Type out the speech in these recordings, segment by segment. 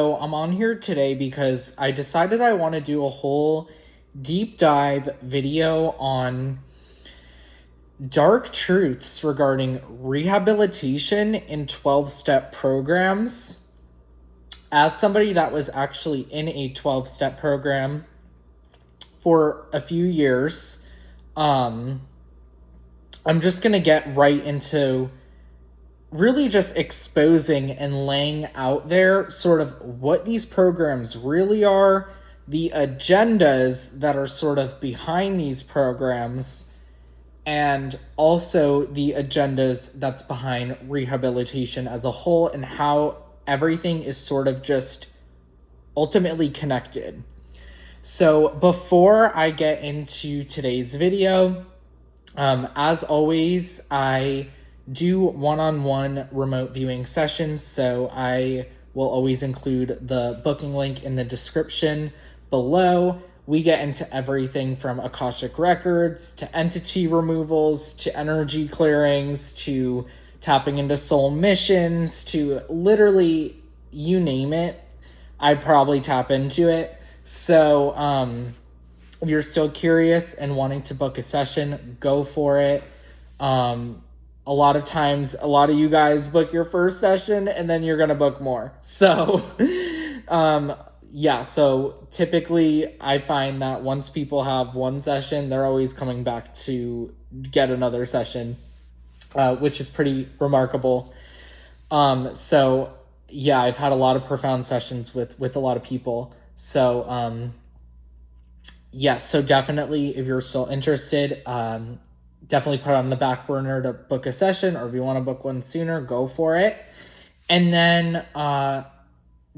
So I'm on here today because I decided I want to do a whole deep dive video on dark truths regarding rehabilitation in 12-step programs. As somebody that was actually in a 12-step program for a few years, I'm just going to get right into really just exposing and laying out there sort of what these programs really are, the agendas that are sort of behind these programs, and also the agendas that's behind rehabilitation as a whole, and how everything is sort of just ultimately connected. So before I get into today's video, as always, I do one-on-one remote viewing sessions, so I will always include the booking link in the description below. We get into everything from Akashic records to entity removals to energy clearings to tapping into soul missions to literally you name it, I probably tap into it. So if you're still curious and wanting to book a session, go for it. A lot of times, a lot of you guys book your first session and then you're going to book more. So, so typically I find that once people have one session, they're always coming back to get another session, which is pretty remarkable. I've had a lot of profound sessions with a lot of people. So, so definitely if you're still interested, definitely put it on the back burner to book a session, or if you want to book one sooner, go for it. And then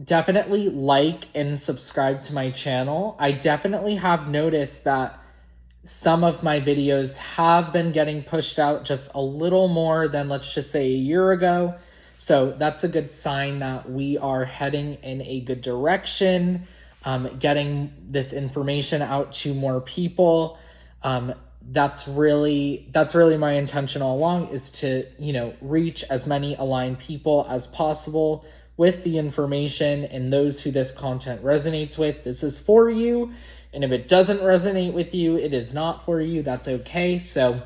definitely like and subscribe to my channel. I definitely have noticed that some of my videos have been getting pushed out just a little more than, let's just say, a year ago. So that's a good sign that we are heading in a good direction, getting this information out to more people. That's really my intention all along, is to, reach as many aligned people as possible with the information, and those who this content resonates with, this is for you. And if it doesn't resonate with you, it is not for you. That's okay. So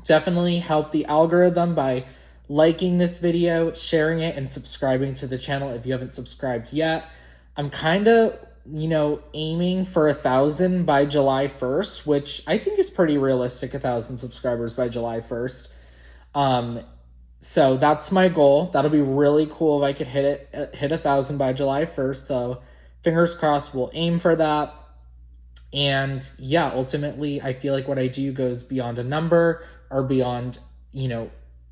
definitely help the algorithm by liking this video, sharing it, and subscribing to the channel if you haven't subscribed yet. I'm kind of aiming for 1,000 by July 1st, which I think is pretty realistic, 1,000 subscribers by July 1st. So that's my goal. That'll be really cool if I could hit 1,000 by July 1st. So fingers crossed, we'll aim for that. And ultimately, I feel like what I do goes beyond a number, or beyond,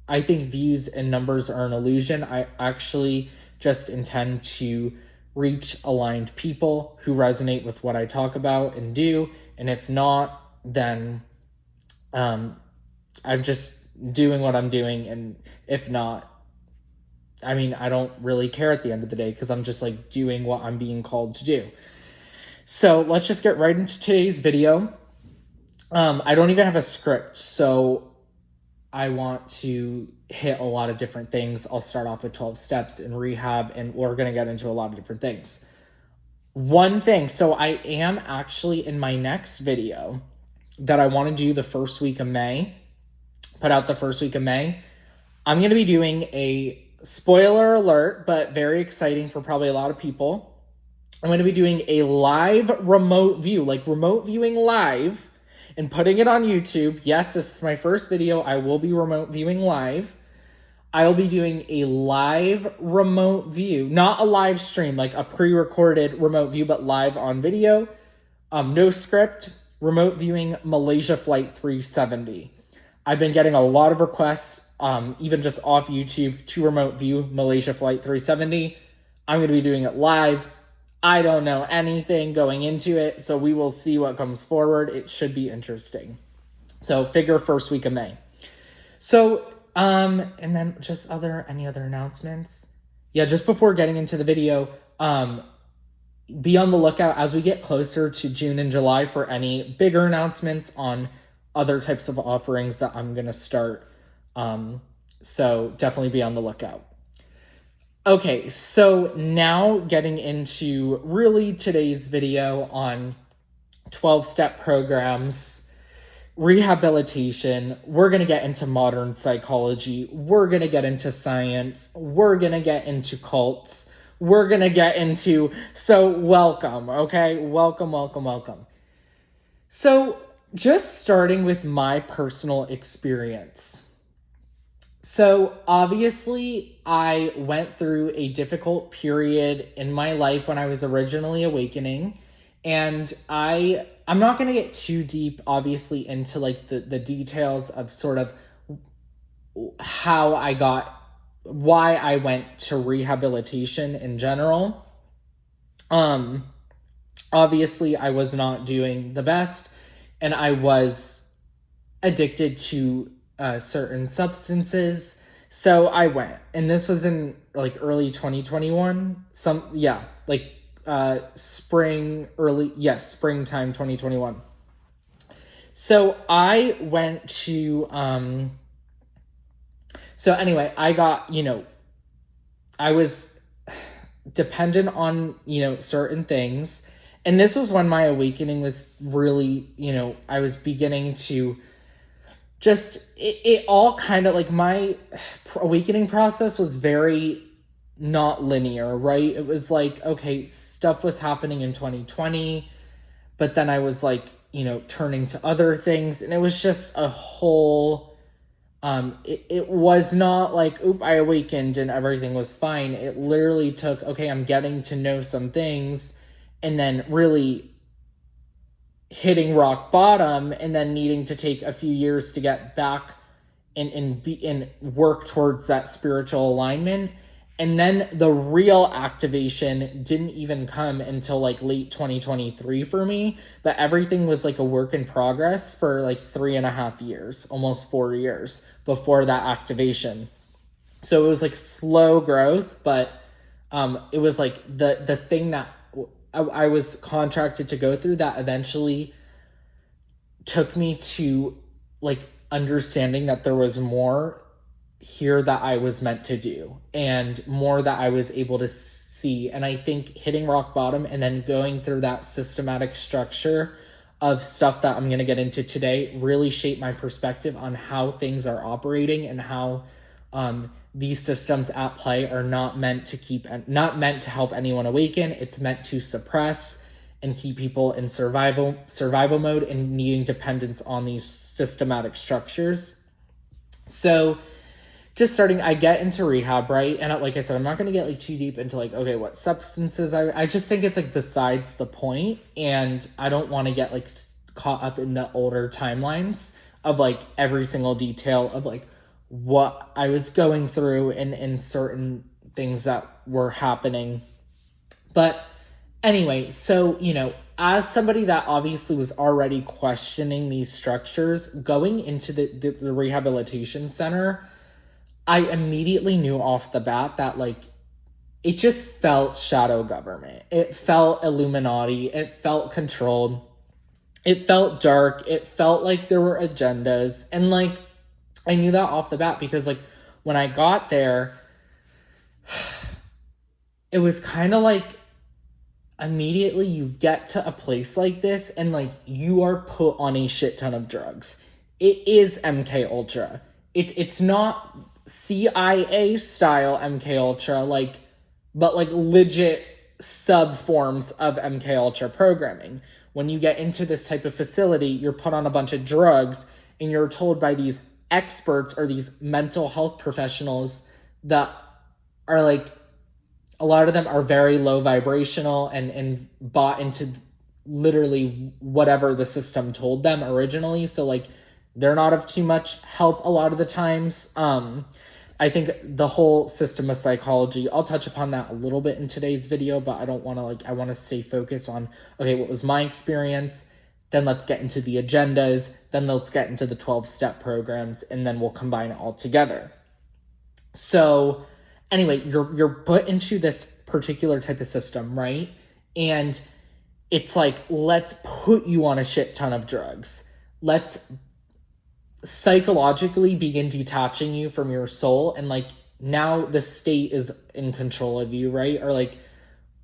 I think views and numbers are an illusion. I actually just intend to reach aligned people who resonate with what I talk about and do. And if not, then I'm just doing what I'm doing. And if not, I don't really care at the end of the day, because I'm just doing what I'm being called to do. So let's just get right into today's video. I don't even have a script, so I want to hit a lot of different things. I'll start off with 12 steps in rehab, and we're going to get into a lot of different things. One thing, so I am actually in my next video that I want to do the first week of May, put out the first week of May. I'm going to be doing a spoiler alert, but very exciting for probably a lot of people. I'm going to be doing a live remote view, remote viewing live, and putting it on YouTube. Yes, this is my first video. I will be remote viewing live. I'll be doing a live remote view, not a live stream, like a pre-recorded remote view, but live on video. No script, remote viewing Malaysia Flight 370. I've been getting a lot of requests, even just off YouTube, to remote view Malaysia Flight 370. I'm going to be doing it live. I don't know anything going into it, so we will see what comes forward. It should be interesting. So figure first week of May. So, and then just any other announcements? Just before getting into the video, be on the lookout as we get closer to June and July for any bigger announcements on other types of offerings that I'm going to start. So definitely be on the lookout. Okay, so now getting into really today's video on 12-step programs, rehabilitation. We're going to get into modern psychology. We're going to get into science. We're going to get into cults. We're going to get into, so welcome, okay? Welcome, welcome, welcome. So just starting with my personal experience. So obviously I went through a difficult period in my life when I was originally awakening, and I'm not going to get too deep obviously into like the details of sort of how why I went to rehabilitation in general. Obviously I was not doing the best, and I was addicted to certain substances. So I went, and this was in like early 2021. Springtime 2021. So I went to, so anyway, I got, I was dependent on, certain things. And this was when my awakening was really, I was beginning to just, it all kind of like my awakening process was very not linear, right? It was like, okay, stuff was happening in 2020, but then I was like, turning to other things. And it was just a whole, it was not like, oop, I awakened and everything was fine. It literally took, okay, I'm getting to know some things, and then really hitting rock bottom, and then needing to take a few years to get back and work towards that spiritual alignment. And then the real activation didn't even come until like late 2023 for me, but everything was like a work in progress for like 3.5 years, almost 4 years before that activation. So it was like slow growth, but it was like the thing that I was contracted to go through that eventually took me to like understanding that there was more here that I was meant to do, and more that I was able to see. And I think hitting rock bottom and then going through that systematic structure of stuff that I'm going to get into today really shaped my perspective on how things are operating, and how these systems at play are not meant to help anyone awaken. It's meant to suppress and keep people in survival mode and needing dependence on these systematic structures. So just starting, I get into rehab, right? And like I said, I'm not going to get like too deep into like, okay, what substances I just think it's like besides the point, and I don't want to get like caught up in the older timelines of like every single detail of like what I was going through and certain things that were happening. But anyway, so, as somebody that obviously was already questioning these structures, going into the rehabilitation center, I immediately knew off the bat that like it just felt shadow government. It felt Illuminati. It felt controlled. It felt dark. It felt like there were agendas. And like I knew that off the bat because like when I got there, it was kind of like immediately you get to a place like this and like you are put on a shit ton of drugs. It is MK Ultra. It's not CIA style MK Ultra, like, but like legit sub forms of MK Ultra programming. When you get into this type of facility, you're put on a bunch of drugs and you're told by these experts or these mental health professionals that are like, a lot of them are very low vibrational and bought into literally whatever the system told them originally. So like they're not of too much help a lot of the times. I think the whole system of psychology, I'll touch upon that a little bit in today's video, but I don't want to I want to stay focused on, okay, what was my experience? Then let's get into the agendas. Then let's get into the 12-step programs, and then we'll combine it all together. So anyway, you're put into this particular type of system, right? And it's like, let's put you on a shit ton of drugs. Let's psychologically begin detaching you from your soul and like now the state is in control of you, right? Or like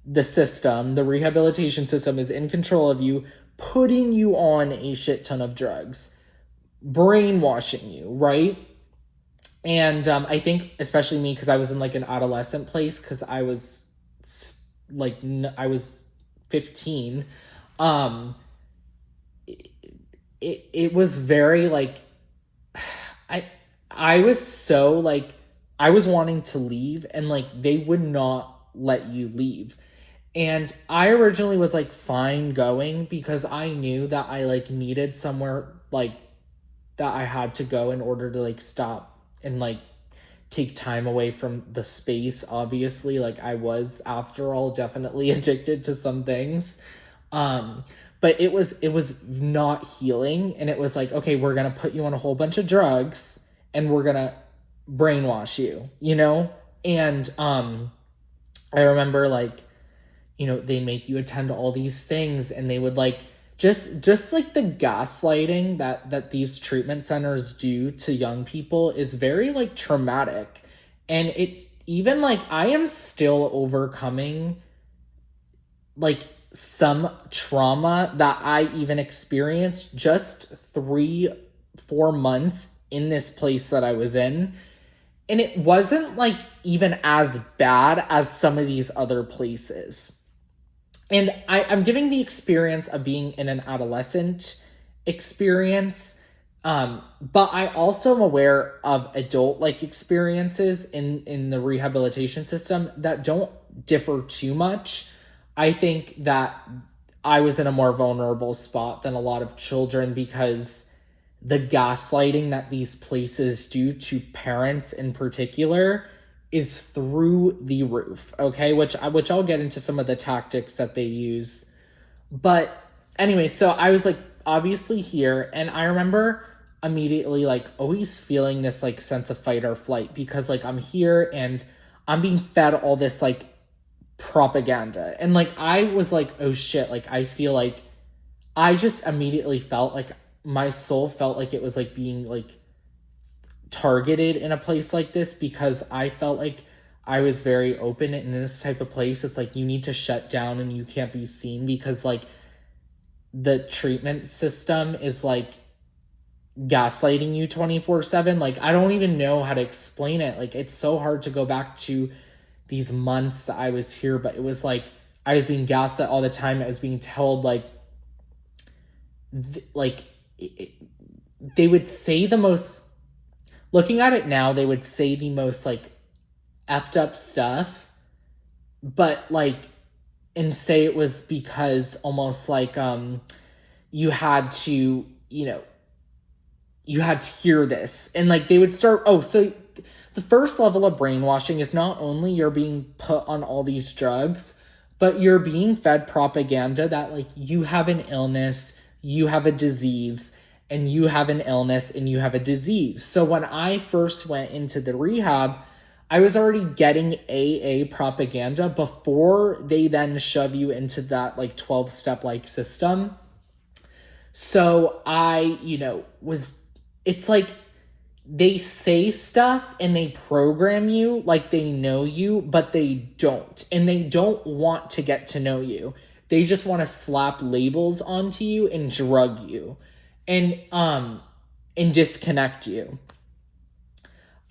the system, the rehabilitation system is in control of you, putting you on a shit ton of drugs, brainwashing you, right? And I think especially me, because I was in like an adolescent place, because I was like I was 15. um it was very like I I was so like I was wanting to leave, and like they would not let you leave. And I originally was like fine going, because I knew that I like needed somewhere like that I had to go in order to like stop and like take time away from the space. Obviously, like I was, after all, definitely addicted to some things. um but it was not healing, and it was like, okay, we're gonna put you on a whole bunch of drugs, and we're gonna brainwash you, you know. And I remember like, you know, they make you attend all these things, and they would like just like the gaslighting that these treatment centers do to young people is very like traumatic. And it even like I am still overcoming like some trauma that I even experienced just 3-4 months in this place that I was in. And it wasn't like even as bad as some of these other places. And I'm giving the experience of being in an adolescent experience. But I also am aware of adult like experiences in the rehabilitation system that don't differ too much. I think that I was in a more vulnerable spot than a lot of children, because the gaslighting that these places do to parents in particular is through the roof. Okay, which I'll get into some of the tactics that they use. But anyway, so I was like obviously here, and I remember immediately like always feeling this like sense of fight or flight, because like I'm here and I'm being fed all this like propaganda. And like I was like, oh shit, like I feel like I just immediately felt like my soul felt like it was like being like targeted in a place like this, because I felt like I was very open. And in this type of place, it's like you need to shut down and you can't be seen, because like the treatment system is like gaslighting you 24/7. Like I don't even know how to explain it. Like it's so hard to go back to these months that I was here, but it was like I was being gaslit all the time. I was being told like they would say the most, looking at it now, they would say the most like effed up stuff, but like, and say it was because almost like you had to, you know, you had to hear this. And like they would start, oh, so the first level of brainwashing is not only you're being put on all these drugs, but you're being fed propaganda that like you have an illness, you have a disease, and you have an illness and you have a disease. So when I first went into the rehab, I was already getting AA propaganda before they then shove you into that like 12-step like system. So I, you know, it's like they say stuff and they program you like they know you, but they don't. And they don't want to get to know you. They just want to slap labels onto you and drug you and disconnect you.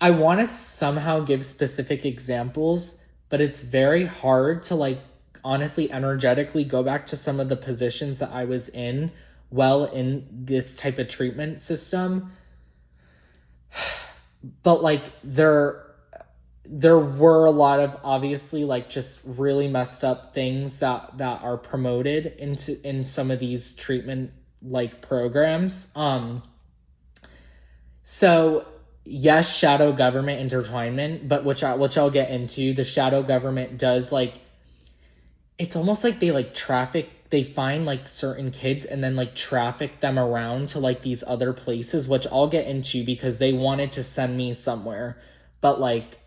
I want to somehow give specific examples, but it's very hard to like honestly energetically go back to some of the positions that I was in well in this type of treatment system. But like there were a lot of obviously like just really messed up things that are promoted in some of these treatment like programs. So yes, shadow government intertwinement, but which I'll get into. The shadow government does like, it's almost like they find like certain kids and then like traffic them around to like these other places, which I'll get into, because they wanted to send me somewhere, but like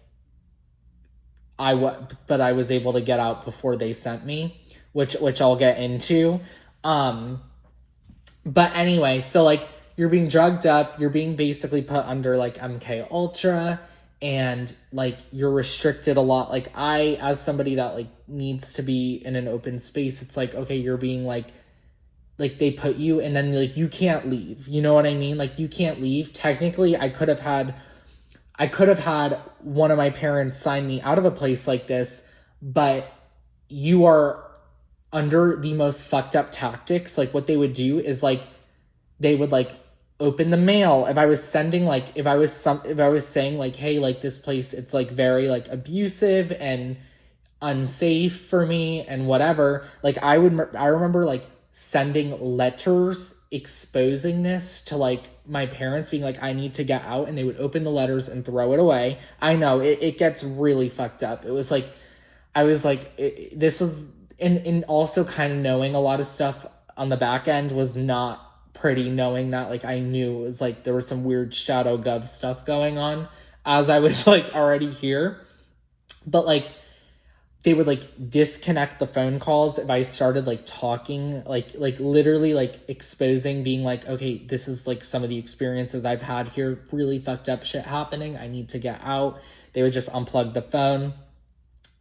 I was able to get out before they sent me, which I'll get into. But anyway, so like you're being drugged up, you're being basically put under like MK Ultra, and like you're restricted a lot. Like I, as somebody that like needs to be in an open space, it's like, okay, you're being like they put you and then like you can't leave. You know what I mean? Like you can't leave. Technically, I could have had one of my parents sign me out of a place like this, but you are under the most fucked up tactics. Like what they would do is like they would like open the mail. If I was sending like if I was saying like, hey, like this place, it's like very like abusive and unsafe for me and whatever, like I remember like sending letters exposing this to like my parents, being like, I need to get out, and they would open the letters and throw it away. I know it gets really fucked up. It was like I was like this was and also kind of knowing a lot of stuff on the back end was not pretty, knowing that like I knew it was like there was some weird shadow gov stuff going on as I was like already here. But like they would like disconnect the phone calls if I started like talking, like literally like exposing, being like, okay, this is like some of the experiences I've had here, really fucked up shit happening, I need to get out. They would just unplug the phone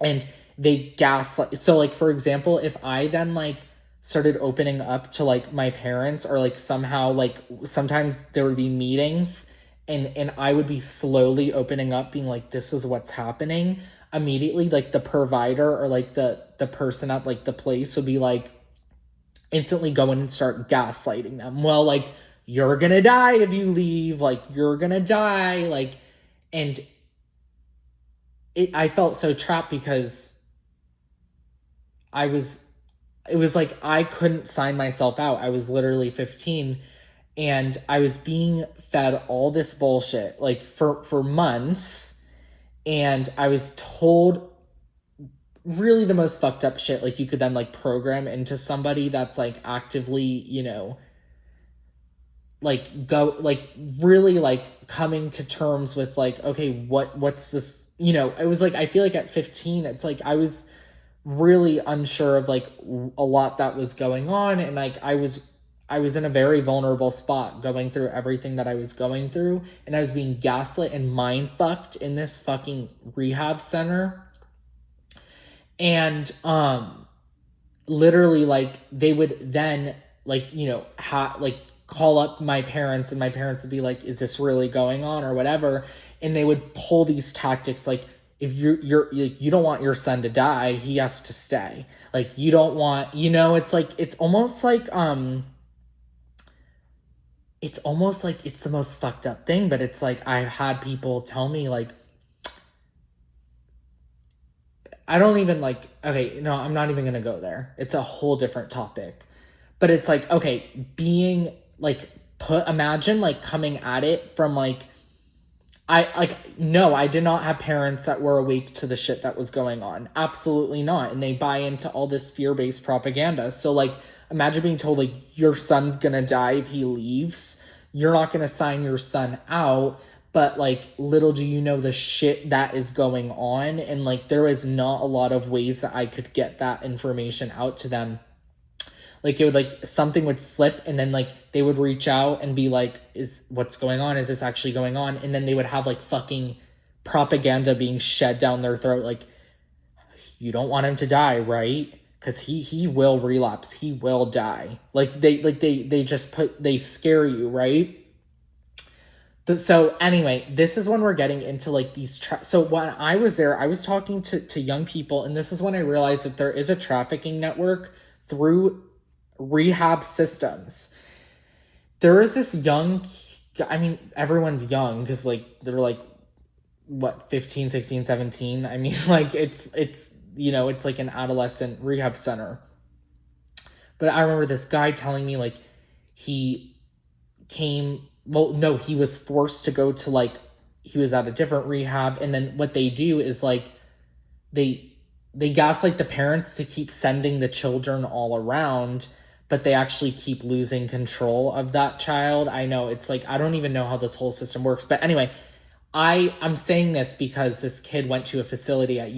and they gaslight. So like for example, if I then like started opening up to like my parents, or like somehow like sometimes there would be meetings and I would be slowly opening up, being like, this is what's happening, immediately like the provider or like the person at like the place would be like instantly go in and start gaslighting them. Well, like, you're gonna die if you leave, like you're gonna die, like, and I felt so trapped because I was it was like I couldn't sign myself out. I was literally 15 and I was being fed all this bullshit like for months, and I was told really the most fucked up shit like you could then like program into somebody that's like actively, like go like really like coming to terms with like, okay, what's this, it was like I feel like at 15 it's like I was really unsure of like a lot that was going on, and like I was in a very vulnerable spot going through everything that I was going through, and I was being gaslit and mind fucked in this fucking rehab center. And literally like they would then like like call up my parents, and my parents would be like, is this really going on or whatever, and they would pull these tactics like, if you don't want your son to die, he has to stay. Like you don't want, it's like it's almost like it's the most fucked up thing, but it's like I've had people tell me like, I don't even like, okay, no, I'm not even gonna go there. It's a whole different topic. But it's like, okay, being like imagine like coming at it from like, no, I did not have parents that were awake to the shit that was going on. Absolutely not. And they buy into all this fear-based propaganda. So like, imagine being told like your son's gonna die if he leaves. You're not gonna sign your son out, but like little do you know the shit that is going on. And like there is not a lot of ways that I could get that information out to them. Like it would like something would slip, and then like they would reach out and be like, is what's going on, is this actually going on? And then they would have like fucking propaganda being shed down their throat, like, you don't want him to die, right? Because he will relapse, he will die. Like they just they scare you, right? So anyway, this is when we're getting into like these so when I was there, I was talking to young people, and this is when I realized that there is a trafficking network through rehab systems. There is this young, I mean, everyone's young because like they're like what, 15, 16, 17. I mean, like it's it's like an adolescent rehab center. But I remember this guy telling me like he came, well, no, he was forced to go to like, he was at a different rehab, and then what they do is like they gaslight the parents to keep sending the children all around, but they actually keep losing control of that child. I know, it's like I don't even know how this whole system works, but anyway, I'm saying this because this kid went to a facility at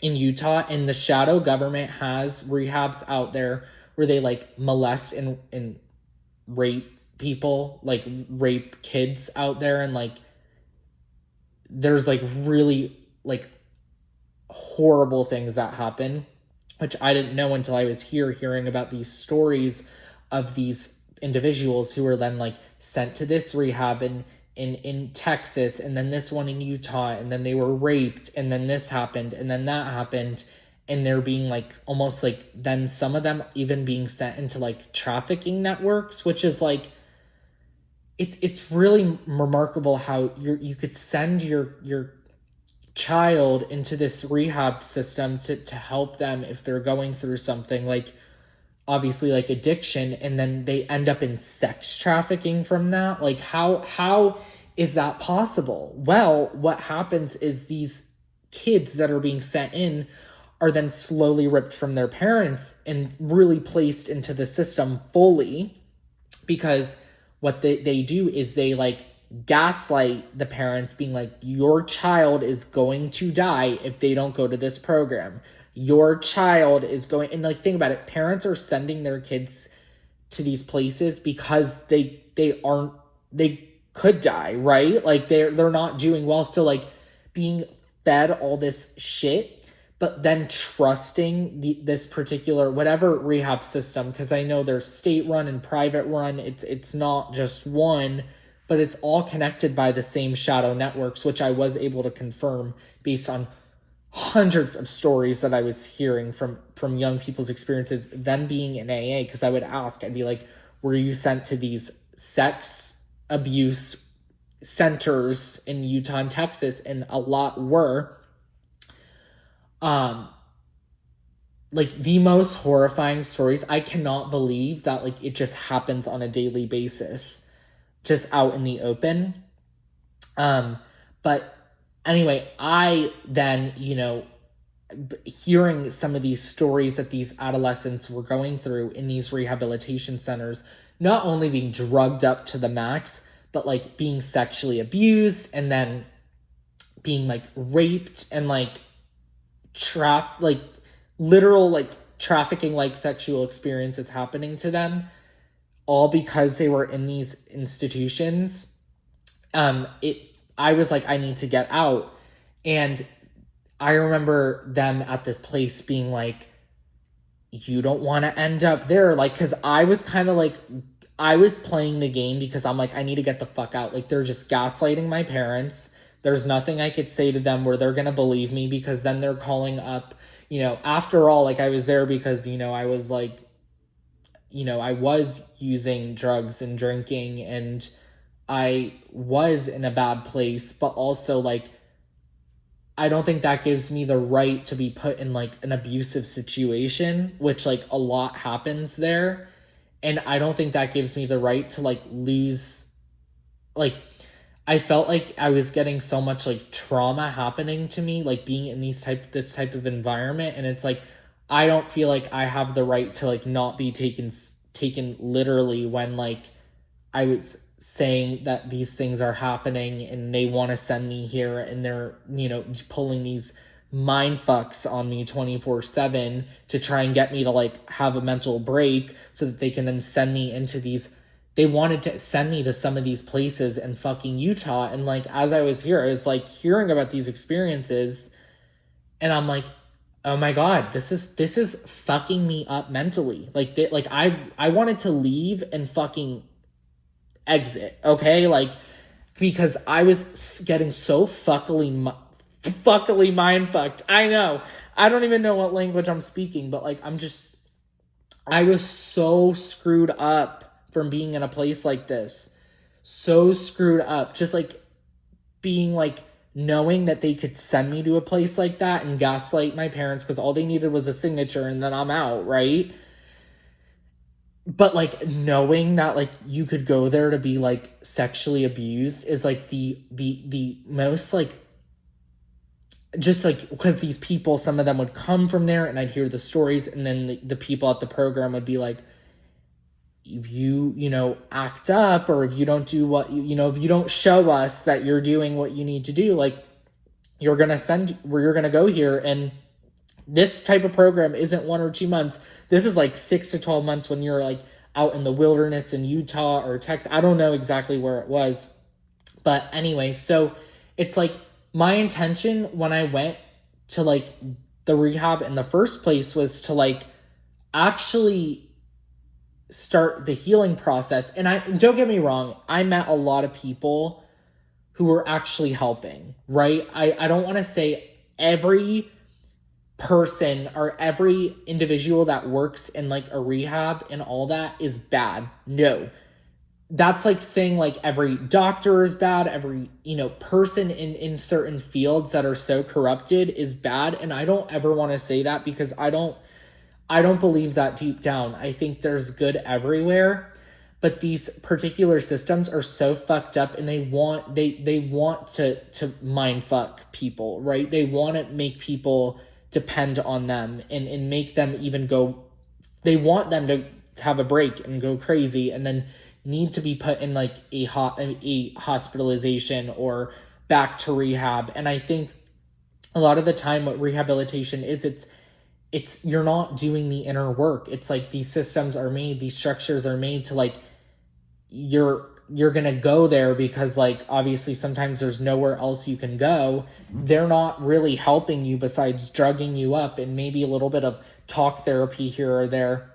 in Utah, and the shadow government has rehabs out there where they like molest and rape people, like rape kids out there, and like there's like really like horrible things that happen, which I didn't know until I was here hearing about these stories of these individuals who were then like sent to this rehab in Texas, and then this one in Utah, and then they were raped, and then this happened, and then that happened, and they're being like almost like then some of them even being sent into like trafficking networks, which is like it's really remarkable how you could send your child into this rehab system to help them if they're going through something like obviously like addiction, and then they end up in sex trafficking from that. Like how is that possible? Well, what happens is these kids that are being sent in are then slowly ripped from their parents and really placed into the system fully, because what they do is they like gaslight the parents, being like, your child is going to die if they don't go to this program. Your child is going, and like think about it, parents are sending their kids to these places because they could die, right? Like they're not doing well, so like being fed all this shit, but then trusting this particular whatever rehab system, because I know there's state run and private run. It's not just one, but it's all connected by the same shadow networks, which I was able to confirm based on hundreds of stories that I was hearing from young people's experiences, them being in AA. Because I would ask, I'd be like, were you sent to these sex abuse centers in Utah and Texas? And a lot were. Like the most horrifying stories. I cannot believe that like it just happens on a daily basis, just out in the open. But anyway, I then, hearing some of these stories that these adolescents were going through in these rehabilitation centers, not only being drugged up to the max, but like being sexually abused, and then being like raped, and like literal like trafficking like sexual experiences happening to them, all because they were in these institutions. I was like, I need to get out. And I remember them at this place being like, you don't want to end up there. Like, cause I was kind of like, I was playing the game because I'm like, I need to get the fuck out. Like, they're just gaslighting my parents. There's nothing I could say to them where they're going to believe me, because then they're calling up, after all, like I was there because, I was like, I was using drugs and drinking, and I was in a bad place, but also like, I don't think that gives me the right to be put in like an abusive situation, which like a lot happens there. And I don't think that gives me the right to like lose, like, I felt like I was getting so much like trauma happening to me, like being in this type of environment. And it's like, I don't feel like I have the right to like not be taken literally when like I was saying that these things are happening and they want to send me here, and they're, pulling these mind fucks on me 24/7 to try and get me to like have a mental break so that they can then send me into these. They wanted to send me to some of these places in fucking Utah. And like, as I was here, I was like hearing about these experiences, and I'm like, oh my God, this is fucking me up mentally. Like I wanted to leave and fucking exit. Okay. Like, because I was getting so fuckily mind fucked. I know. I don't even know what language I'm speaking, but like, I was so screwed up from being in a place like this. So screwed up. Just like being like, knowing that they could send me to a place like that and gaslight my parents because all they needed was a signature and then I'm out, right? But like knowing that like you could go there to be like sexually abused is like the most like, just like, because these people, some of them would come from there and I'd hear the stories, and then the people at the program would be like, if you act up, or if you don't do what if you don't show us that you're doing what you need to do, like you're going to go here. And this type of program isn't 1 or 2 months. This is like 6 to 12 months when you're like out in the wilderness in Utah or Texas. I don't know exactly where it was, but anyway, so it's like my intention when I went to like the rehab in the first place was to like actually start the healing process. And I don't get me wrong, I met a lot of people who were actually helping, right? I don't want to say every person or every individual that works in like a rehab and all that is bad. No. That's like saying like every doctor is bad, every, person in certain fields that are so corrupted is bad. And I don't ever want to say that, because I don't believe that deep down. I think there's good everywhere, but these particular systems are so fucked up, and they want to mind fuck people, right? They want to make people depend on them and make them even go. They want them to have a break and go crazy, and then need to be put in like a hospitalization or back to rehab. And I think a lot of the time what rehabilitation is, it's you're not doing the inner work. It's like these systems are made, these structures are made to like you're gonna go there because like obviously sometimes there's nowhere else you can go. They're not really helping you besides drugging you up and maybe a little bit of talk therapy here or there.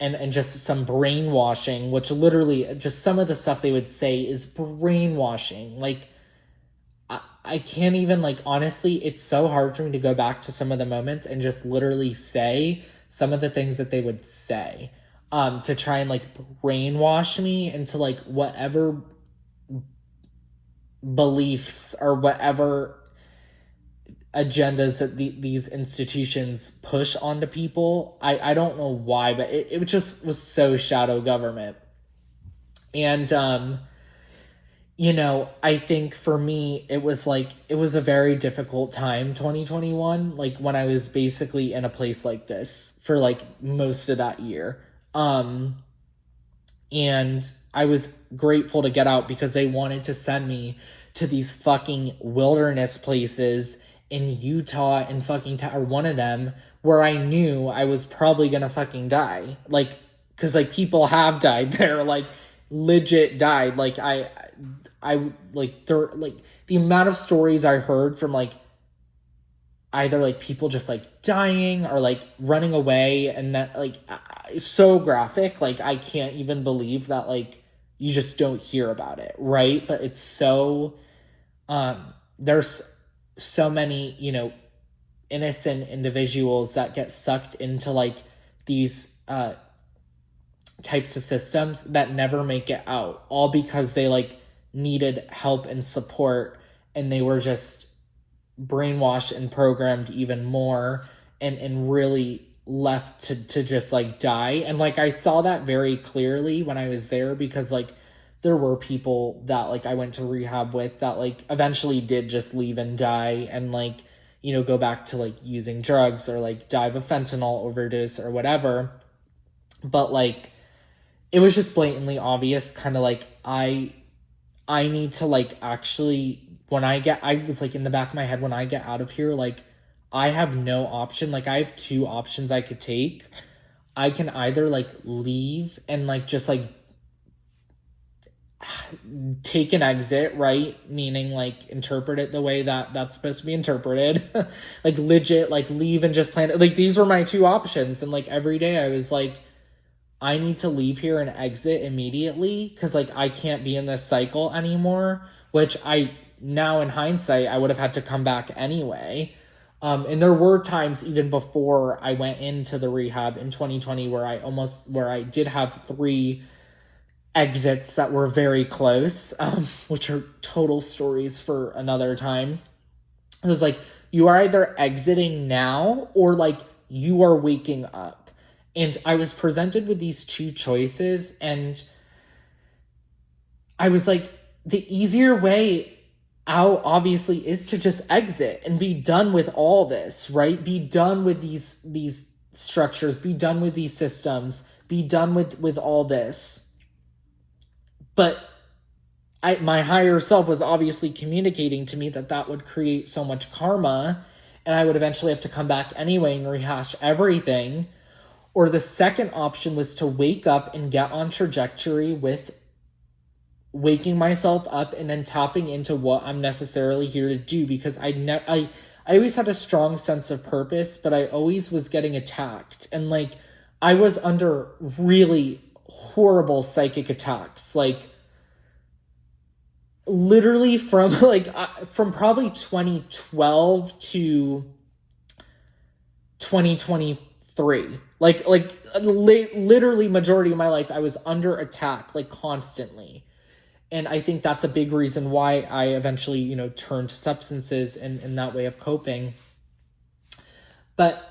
And just some brainwashing, which literally just some of the stuff they would say is brainwashing. Like, I can't even, like, honestly, it's so hard for me to go back to some of the moments and just literally say some of the things that they would say, to try and, like, brainwash me into, like, whatever beliefs or whatever agendas that these institutions push onto people. I don't know why, but it just was so shadow government. And I think for me it was a very difficult time, 2021, like when I was basically in a place like this for like most of that year. And I was grateful to get out, because they wanted to send me to these fucking wilderness places in Utah and fucking or one of them where I knew I was probably gonna fucking die. Like, cause like people have died there, like legit died. Like I like there, like the amount of stories I heard from like either like people just like dying or like running away, and that like so graphic. Like I can't even believe that like you just don't hear about it, right? But it's so there's so many innocent individuals that get sucked into like these types of systems that never make it out, all because they like needed help and support, and they were just brainwashed and programmed even more, and really left to just like die. And like I saw that very clearly when I was there, because like there were people that like I went to rehab with that like eventually did just leave and die, and like go back to like using drugs or like die of a fentanyl overdose or whatever. But like it was just blatantly obvious, kind of like I need to like actually, I was like in the back of my head, when I get out of here, like I have no option. Like I have two options I could take. I can either like leave and like just like take an exit, right? Meaning like interpret it the way that that's supposed to be interpreted. Like legit, like leave and just plan it. Like these were my two options. And like every day I was like, I need to leave here and exit immediately, because like I can't be in this cycle anymore, which I now in hindsight I would have had to come back anyway. And there were times even before I went into the rehab in 2020 where I did have 3 exits that were very close, which are total stories for another time. It was like, you are either exiting now or like you are waking up. And I was presented with these 2 choices, and I was like, the easier way out obviously is to just exit and be done with all this, right? Be done with these structures, be done with these systems, be done with all this. But my higher self was obviously communicating to me that would create so much karma, and I would eventually have to come back anyway and rehash everything. Or the second option was to wake up and get on trajectory with waking myself up and then tapping into what I'm necessarily here to do, because I always had a strong sense of purpose, but I always was getting attacked. And like I was under really horrible psychic attacks, like literally from from probably 2012 to 2023. Literally majority of my life I was under attack, like constantly. And I think that's a big reason why I eventually, turned to substances and that way of coping. But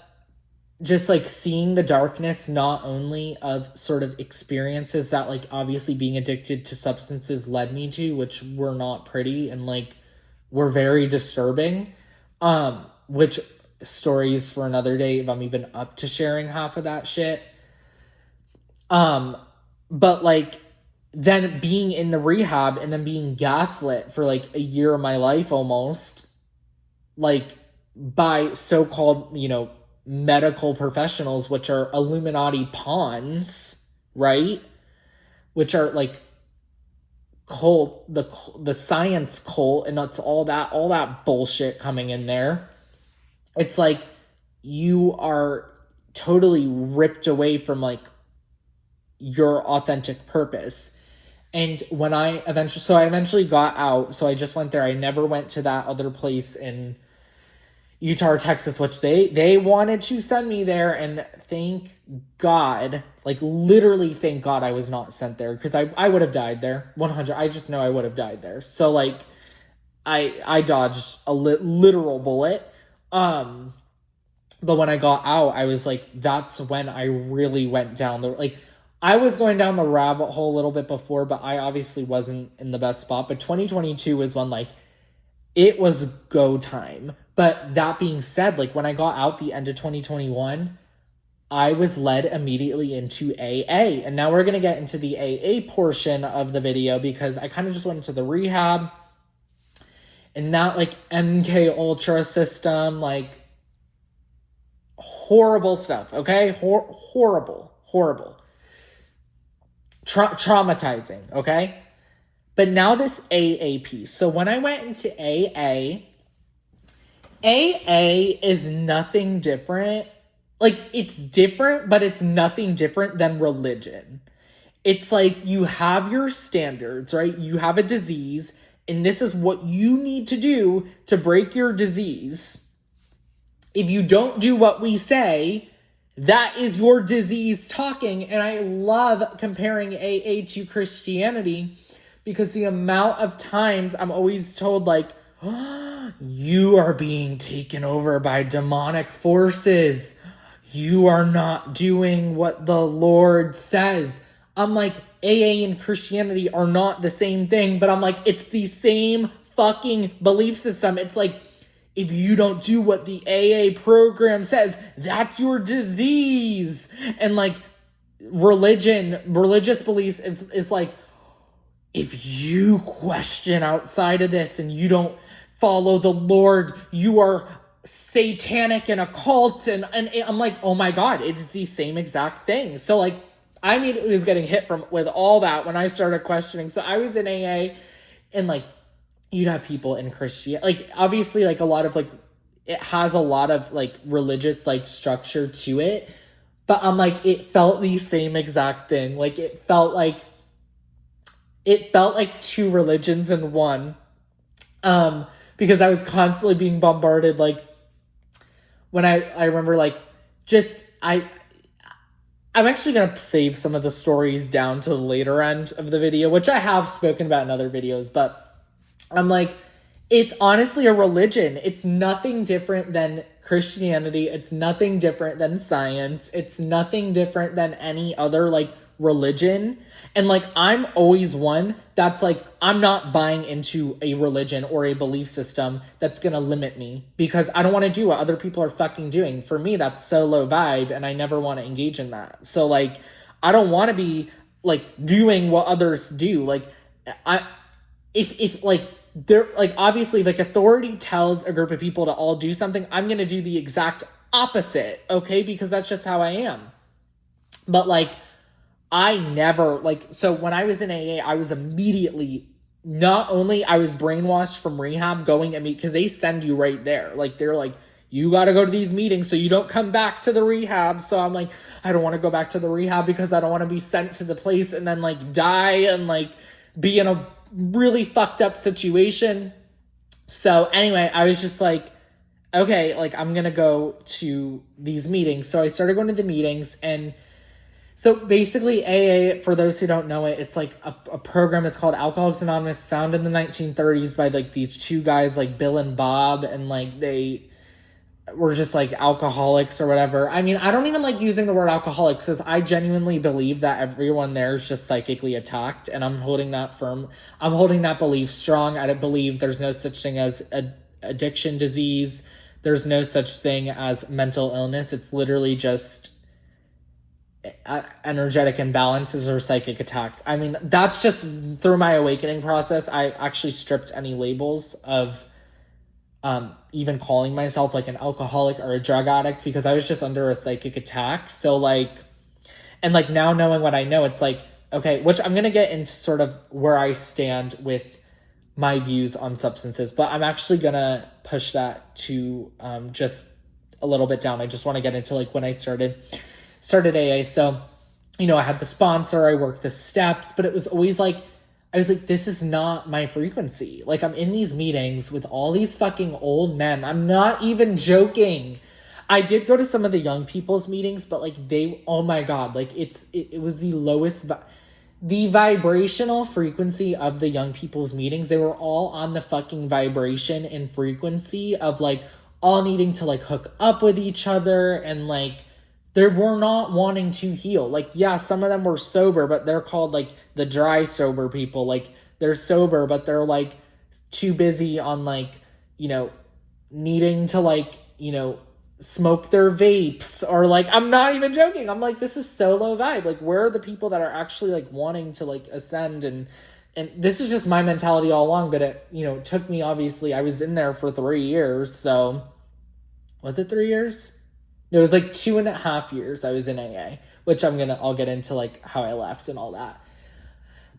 just like seeing the darkness, not only of sort of experiences that like obviously being addicted to substances led me to, which were not pretty and like were very disturbing, which stories for another day if I'm even up to sharing half of that shit. But like then being in the rehab and then being gaslit for like a year of my life almost, like by so-called, medical professionals, which are Illuminati pawns, right? Which are like cult, the science cult, and it's all that bullshit coming in there. It's like you are totally ripped away from like your authentic purpose. And when I eventually got out, so I just went there. I never went to that other place in Utah or Texas, which they wanted to send me there, and thank God, like literally thank God I was not sent there, because I would have died there. 100. I just know I would have died there. So like I dodged a literal bullet. But when I got out, I was like, that's when I really went down the I was going down the rabbit hole a little bit before, but I obviously wasn't in the best spot. But 2022 was when like it was go time. But that being said, like when I got out the end of 2021, I was led immediately into AA. And now we're going to get into the AA portion of the video, because I kind of just went into the rehab and that like MK Ultra system, like horrible stuff. Okay. Horrible. Traumatizing. Okay. But now this AA piece. So when I went into AA is nothing different. Like it's different, but it's nothing different than religion. It's like you have your standards, right? You have a disease, and this is what you need to do to break your disease. If you don't do what we say, that is your disease talking. And I love comparing AA to Christianity, because the amount of times I'm always told like, oh, you are being taken over by demonic forces. You are not doing what the Lord says. I'm like, AA and Christianity are not the same thing, but I'm like, it's the same fucking belief system. It's like, if you don't do what the AA program says, that's your disease. And like religious beliefs is like, if you question outside of this and you don't follow the Lord, you are satanic and occult. And I'm like, oh my God, it's the same exact thing. So like, I immediately was getting hit with all that when I started questioning. So I was in AA, and like, you'd have people in Christianity, like obviously like a lot of like, it has a lot of like religious like structure to it, but I'm like, it felt the same exact thing. Like it felt like two religions in one, because I was constantly being bombarded. Like when I remember like just I'm actually going to save some of the stories down to the later end of the video, which I have spoken about in other videos, but I'm like, it's honestly a religion. It's nothing different than Christianity. It's nothing different than science. It's nothing different than any other like religion. And like, I'm always one that's like, I'm not buying into a religion or a belief system that's going to limit me, because I don't want to do what other people are fucking doing. For me, that's so low vibe, and I never want to engage in that. So like, I don't want to be like doing what others do. Like if like, they're like, obviously like authority tells a group of people to all do something, I'm going to do the exact opposite. Okay. Because that's just how I am. But like, I never, like, so when I was in AA, I was immediately, not only I was brainwashed from rehab going and meet, because they send you right there. Like, they're like, you got to go to these meetings so you don't come back to the rehab. So I'm like, I don't want to go back to the rehab because I don't want to be sent to the place and then like die and like be in a really fucked up situation. So anyway, I was just like, okay, like I'm going to go to these meetings. So I started going to the meetings, and so basically AA, for those who don't know it, it's like a program. It's called Alcoholics Anonymous, found in the 1930s by like these two guys, like Bill and Bob, and like they were just like alcoholics or whatever. I mean, I don't even like using the word alcoholics because I genuinely believe that everyone there is just psychically attacked, and I'm holding that firm. I'm holding that belief strong. I don't believe there's no such thing as addiction disease. There's no such thing as mental illness. It's literally just energetic imbalances or psychic attacks. I mean, that's just through my awakening process. I actually stripped any labels of even calling myself like an alcoholic or a drug addict because I was just under a psychic attack. So like, and like now knowing what I know, it's like, okay, which I'm going to get into sort of where I stand with my views on substances, but I'm actually going to push that to just a little bit down. I just want to get into like when I started AA. So, you know, I had the sponsor, I worked the steps, but it was always like, I was like, this is not my frequency. Like, I'm in these meetings with all these fucking old men. I'm not even joking. I did go to some of the young people's meetings, but like oh my God, like it was the lowest, the vibrational frequency of the young people's meetings. They were all on the fucking vibration and frequency of like all needing to like hook up with each other, and like, they were not wanting to heal. Like, yeah, some of them were sober, but they're called like the dry sober people. Like, they're sober, but they're like too busy on like, you know, needing to like, you know, smoke their vapes, or like, I'm not even joking. I'm like, this is so low vibe. Like, where are the people that are actually like wanting to like ascend? And this is just my mentality all along, but it, you know, took me, obviously, I was in there for 3 years. So was it 3 years? No, it was like 2.5 years I was in AA, which I'll get into like how I left and all that.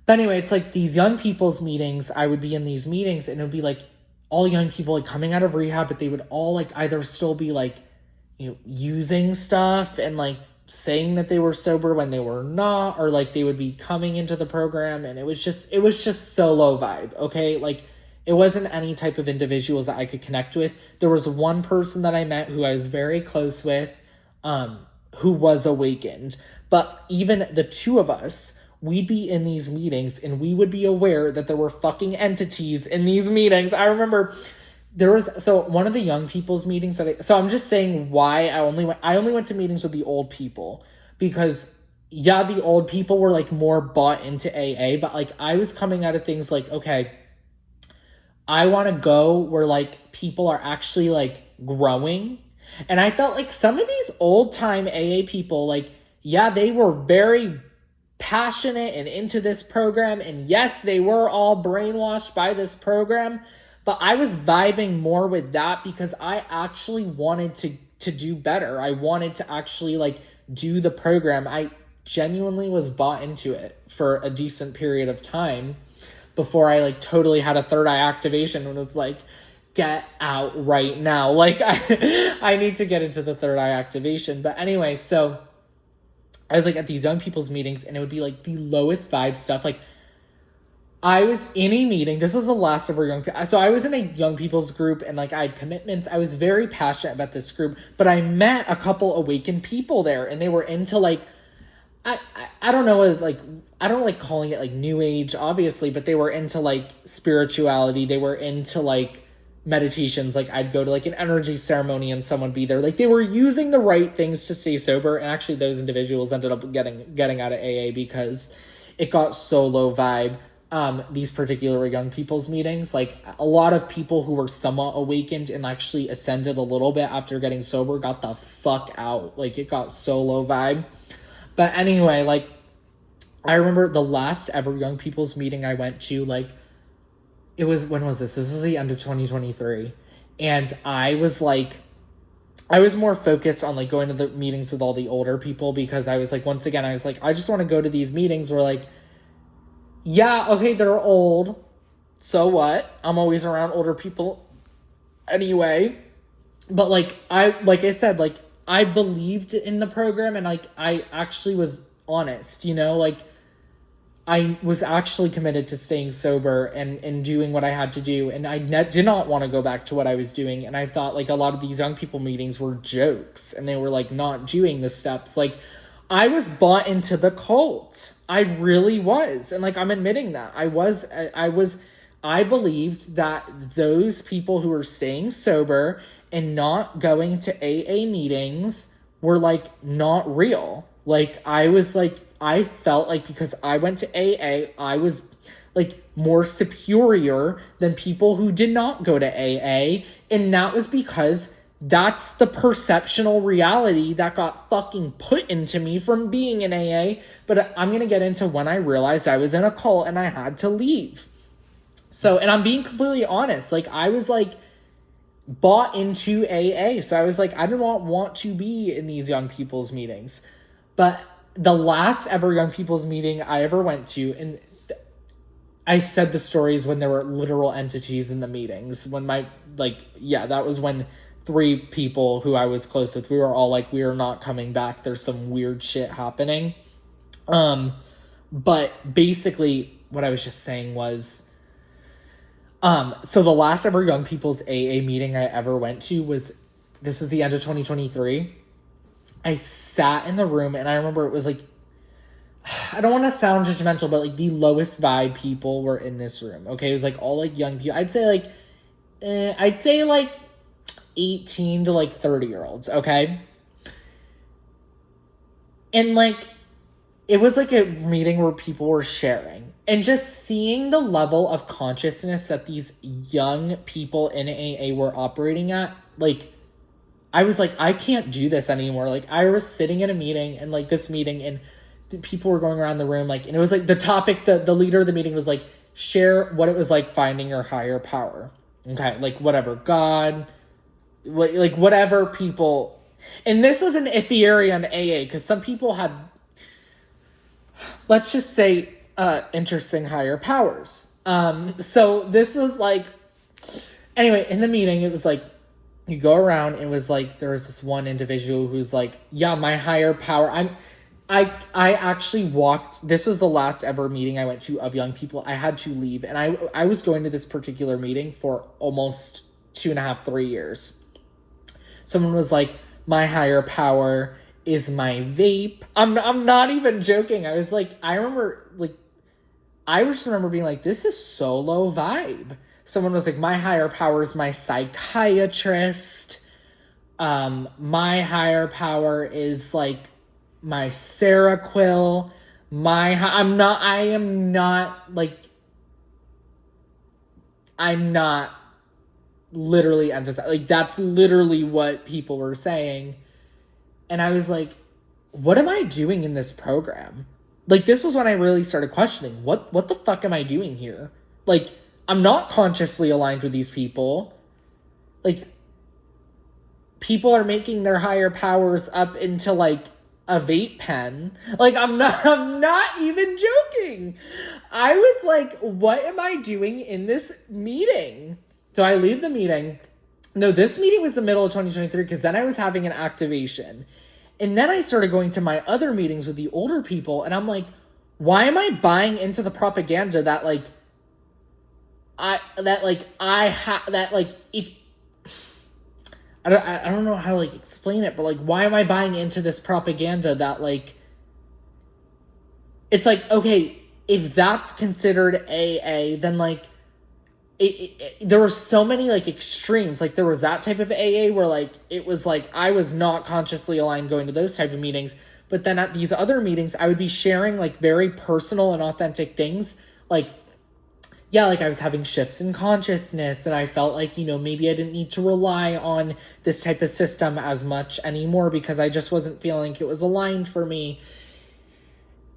But anyway, it's like these young people's meetings, I would be in these meetings and it would be like all young people like coming out of rehab, but they would all like either still be like, you know, using stuff and like saying that they were sober when they were not, or like they would be coming into the program, and it was just so low vibe. Okay. Like, it wasn't any type of individuals that I could connect with. There was one person that I met who I was very close with, who was awakened. But even the two of us, we'd be in these meetings and we would be aware that there were fucking entities in these meetings. I remember so one of the young people's meetings so I'm just saying why I only went to meetings with the old people, because yeah, the old people were like more bought into AA, but like I was coming out of things like, okay, I want to go where like people are actually like growing. And I felt like some of these old time AA people, like, yeah, they were very passionate and into this program. And yes, they were all brainwashed by this program, but I was vibing more with that because I actually wanted to do better. I wanted to actually like do the program. I genuinely was bought into it for a decent period of time before I like totally had a third eye activation and was like, get out right now. Like I need to get into the third eye activation. But anyway, so I was like at these young people's meetings and it would be like the lowest vibe stuff. Like, I was in a meeting. This was the last of our young people. So I was in a young people's group and like I had commitments. I was very passionate about this group, but I met a couple awakened people there and they were into like, I don't know, like, I don't like calling it like new age, obviously, but they were into like spirituality. They were into like meditations. Like, I'd go to like an energy ceremony and someone be there. Like, they were using the right things to stay sober. And actually those individuals ended up getting out of AA because it got so low vibe. These particular young people's meetings, like a lot of people who were somewhat awakened and actually ascended a little bit after getting sober got the fuck out. Like, it got so low vibe. But anyway, like, I remember the last ever young people's meeting I went to, like, it was, when was this? This is the end of 2023. And I was like, I was more focused on like going to the meetings with all the older people, because I was like, once again, I was like, I just want to go to these meetings where like, yeah, okay, they're old. So what? I'm always around older people anyway. But like I said, like I believed in the program, and like I actually was honest, like I was actually committed to staying sober and doing what I had to do. And I did not want to go back to what I was doing. And I thought like a lot of these young people meetings were jokes, and they were like not doing the steps. Like I was bought into the cult. I really was. And like, I'm admitting that I believed that those people who were staying sober and not going to AA meetings were like not real. Like I felt like because I went to AA, I was like more superior than people who did not go to AA. And that was because that's the perceptional reality that got fucking put into me from being in AA. But I'm going to get into when I realized I was in a cult and I had to leave. So, and I'm being completely honest, like I was like bought into AA. So I was like, I do not want to be in these young people's meetings. But the last ever young people's meeting I ever went to, and I said the stories when there were literal entities in the meetings, when that was when 3 people who I was close with, we were all like, we are not coming back. There's some weird shit happening. But basically what I was just saying was, so the last ever young people's AA meeting I ever went to this is the end of 2023. I sat in the room, and I remember it was like, I don't want to sound judgmental, but like the lowest vibe people were in this room. Okay. It was like all like young people. I'd say like 18 to like 30-year-olds. Okay. And like, it was like a meeting where people were sharing, and just seeing the level of consciousness that these young people in AA were operating at, like, I was like, I can't do this anymore. Like, I was sitting in a meeting, and like this meeting, and people were going around the room, like, and it was like the topic, the leader of the meeting was like, share what it was like finding your higher power. Okay. Like whatever, God, like whatever people, and this was an iffy area on AA, because some people had, let's just say, interesting higher powers. So this was like, anyway, in the meeting, it was like, you go around, it was like, there was this one individual who's like, yeah, my higher power, I actually walked, this was the last ever meeting I went to of young people. I had to leave, and I was going to this particular meeting for almost 2.5, 3 years. Someone was like, my higher power is my vape. I'm not even joking. I was like, I just remember being like, this is so low vibe. Someone was like, my higher power is my psychiatrist. My higher power is like my Seroquel. I'm not literally emphasizing, like, that's literally what people were saying. And I was like, what am I doing in this program? Like, this was when I really started questioning, what the fuck am I doing here? Like, I'm not consciously aligned with these people. Like, people are making their higher powers up into like a vape pen. Like, I'm not even joking. I was like, what am I doing in this meeting? So I leave the meeting. No, this meeting was the middle of 2023, because then I was having an activation. And then I started going to my other meetings with the older people, and I'm like, why am I buying into the propaganda that like, if I don't know how to like explain it, but like, why am I buying into this propaganda that like, it's like, okay, if that's considered AA, then like, there were so many like extremes. Like, there was that type of AA where like, it was like, I was not consciously aligned going to those type of meetings. But then at these other meetings, I would be sharing like very personal and authentic things. Like, yeah, like I was having shifts in consciousness, and I felt like, maybe I didn't need to rely on this type of system as much anymore, because I just wasn't feeling like it was aligned for me.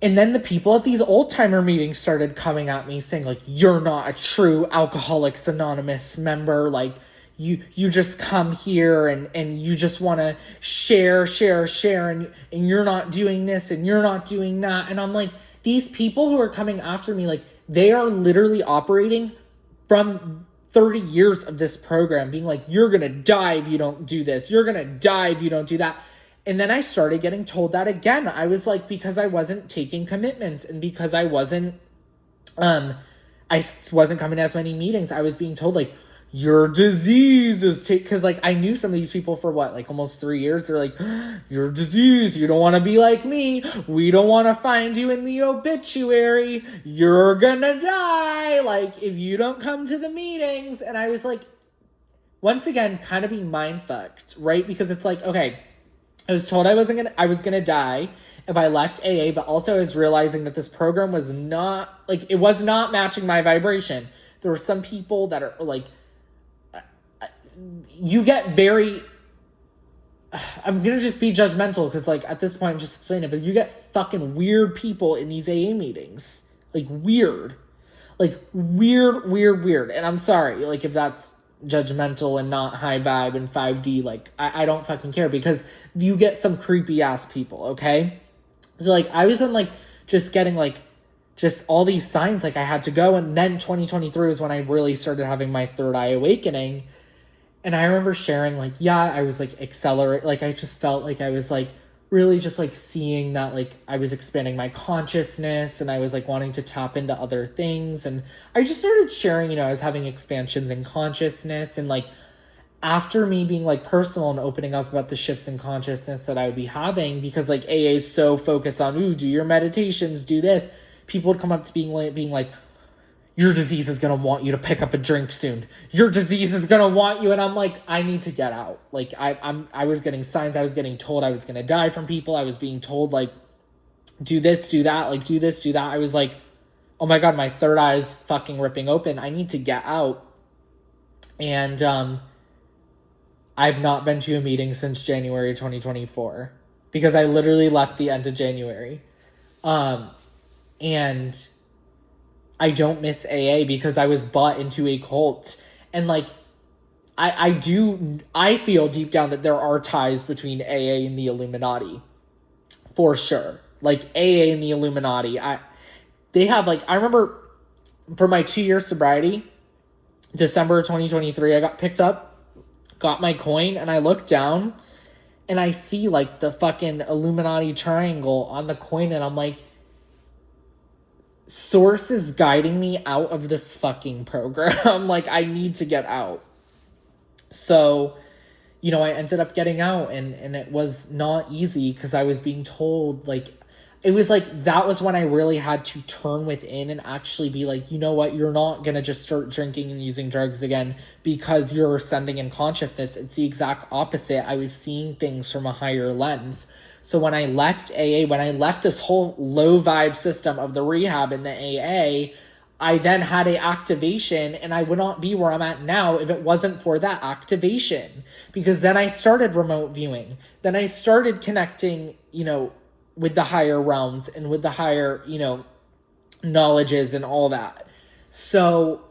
And then the people at these old timer meetings started coming at me saying like, you're not a true Alcoholics Anonymous member. Like, you just come here and you just want to share, and you're not doing this and you're not doing that. And I'm like, these people who are coming after me, like, they are literally operating from 30 years of this program, being like, you're going to die if you don't do this. You're going to die if you don't do that. And then I started getting told that again. I was like, because I wasn't taking commitments and because I wasn't coming to as many meetings, I was being told, like, your disease is because, like, I knew some of these people for what, like, almost 3 years. They're like, your disease, you don't want to be like me. We don't want to find you in the obituary. You're gonna die, like, if you don't come to the meetings. And I was like, once again, kind of being mind fucked, right? Because it's like, okay, I was told I was gonna die if I left AA, but also I was realizing that this program was not, like, it was not matching my vibration. There were some people that are like, you get very, I'm gonna just be judgmental because, like, at this point I'm just explaining it, but you get fucking weird people in these AA meetings. Like, weird. And I'm sorry, like, if that's judgmental and not high vibe and 5D, like, I don't fucking care, because you get some creepy ass people, okay? So, like, I was in, like, just getting, like, just all these signs, like, I had to go. And then 2023 was when I really started having my third eye awakening. And I remember sharing, like, yeah, I was, like, like, I just felt like I was, like, really just, like, seeing that, like, I was expanding my consciousness and I was, like, wanting to tap into other things. And I just started sharing, you know, I was having expansions in consciousness. And, like, after me being, like, personal and opening up about the shifts in consciousness that I would be having, because, like, AA is so focused on, ooh, do your meditations, do this. People would come up to being like, your disease is going to want you to pick up a drink soon. Your disease is going to want you. And I'm like, I need to get out. Like, I was getting signs. I was getting told I was going to die from people. I was being told, like, do this, do that, like, do this, do that. I was like, oh my God, my third eye is fucking ripping open. I need to get out. And I've not been to a meeting since January 2024 because I literally left the end of January. And I don't miss AA because I was bought into a cult. And, like, I feel deep down that there are ties between AA and the Illuminati. For sure. Like, AA and the Illuminati. They have, like, I remember for my 2-year sobriety, December 2023, I got picked up, got my coin, and I looked down and I see, like, the fucking Illuminati triangle on the coin, and I'm like, Source is guiding me out of this fucking program. Like, I need to get out. So, you know, I ended up getting out, and it was not easy because I was being told, like, it was like, that was when I really had to turn within and actually be like, you know what, you're not going to just start drinking and using drugs again because you're ascending in consciousness. It's the exact opposite. I was seeing things from a higher lens. So when I left AA, when I left this whole low vibe system of the rehab and the AA, I then had an activation, and I would not be where I'm at now if it wasn't for that activation. Because then I started remote viewing. Then I started connecting, you know, with the higher realms and with the higher, you know, knowledges and all that. So,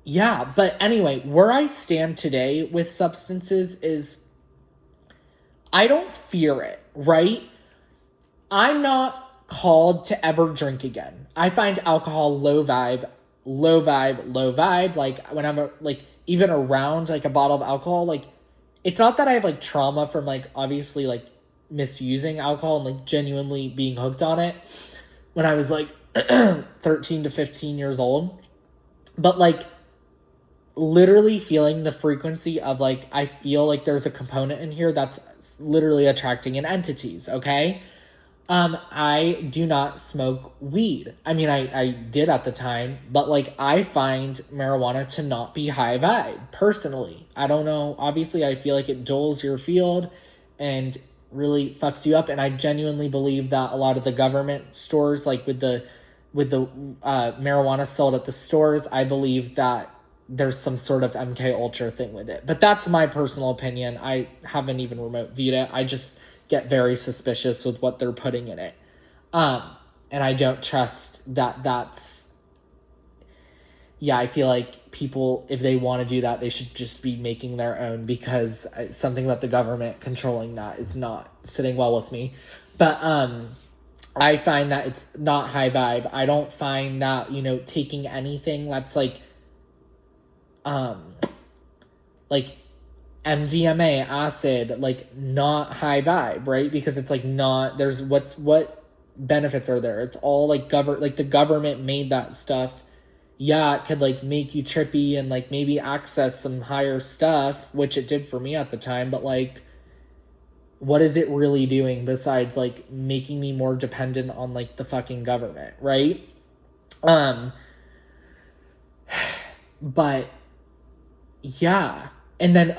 yeah. But anyway, where I stand today with substances is, I don't fear it, right? I'm not called to ever drink again. I find alcohol low vibe. Like, when I'm, like, even around, like, a bottle of alcohol, like, it's not that I have, like, trauma from, like, obviously, like, misusing alcohol and, like, genuinely being hooked on it when I was, like, 13 to 15 years old. But, like, literally feeling the frequency of, like, I feel like there's a component in here that's literally attracting in entities, okay? I do not smoke weed. I mean, I did at the time, but, like, I find marijuana to not be high vibe, personally. I don't know. Obviously, I feel like it dulls your field and really fucks you up, and I genuinely believe that a lot of the government stores, like, with the marijuana sold at the stores, I believe that there's some sort of MK Ultra thing with it. But that's my personal opinion. I haven't even remote viewed it. I just get very suspicious with what they're putting in it. And I don't trust that that's, yeah, I feel like people, if they want to do that, they should just be making their own, because something about the government controlling that is not sitting well with me. But I find that it's not high vibe. I don't find that, taking anything that's like MDMA, acid, like not high vibe, right? Because it's like not, there's what benefits are there? It's all like the government made that stuff. Yeah, it could like make you trippy and like maybe access some higher stuff, which it did for me at the time, but like, what is it really doing besides like making me more dependent on like the fucking government, right? But yeah. And then,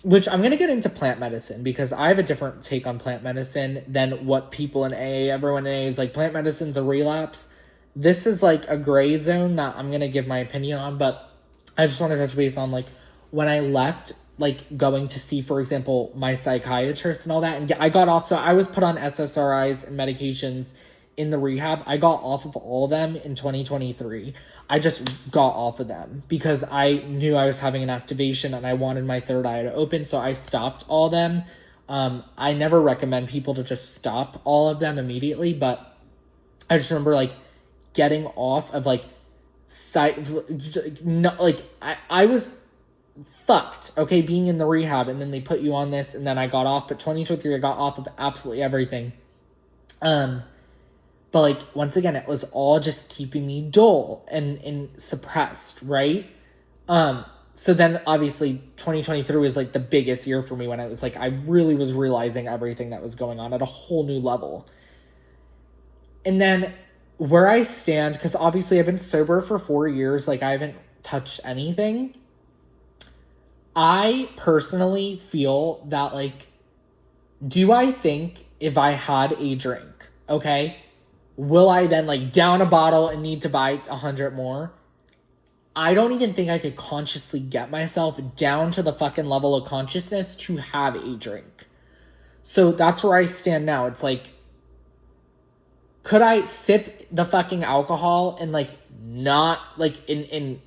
which I'm going to get into plant medicine, because I have a different take on plant medicine than what people in AA, everyone in AA is like, plant medicine's a relapse. This is like a gray zone that I'm going to give my opinion on, but I just want to touch base on like when I left, like going to see, for example, my psychiatrist and all that. And I got off, so I was put on SSRIs and medications in the rehab. I got off of all of them in 2023. I just got off of them because I knew I was having an activation and I wanted my third eye to open. So I stopped all of them. I never recommend people to just stop all of them immediately, but I just remember like getting off of like I was fucked, okay, being in the rehab, and then they put you on this, and then I got off. But 2023, I got off of absolutely everything. But like, once again, it was all just keeping me dull and suppressed, right? So then obviously 2023 was like the biggest year for me, when I was like, I really was realizing everything that was going on at a whole new level. And then where I stand, because obviously I've been sober for 4 years, like I haven't touched anything. I personally feel that like, do I think if I had a drink, okay, will I then like down a bottle and need to buy 100 more? I don't even think I could consciously get myself down to the fucking level of consciousness to have a drink. So that's where I stand now. It's like, could I sip the fucking alcohol and like not like in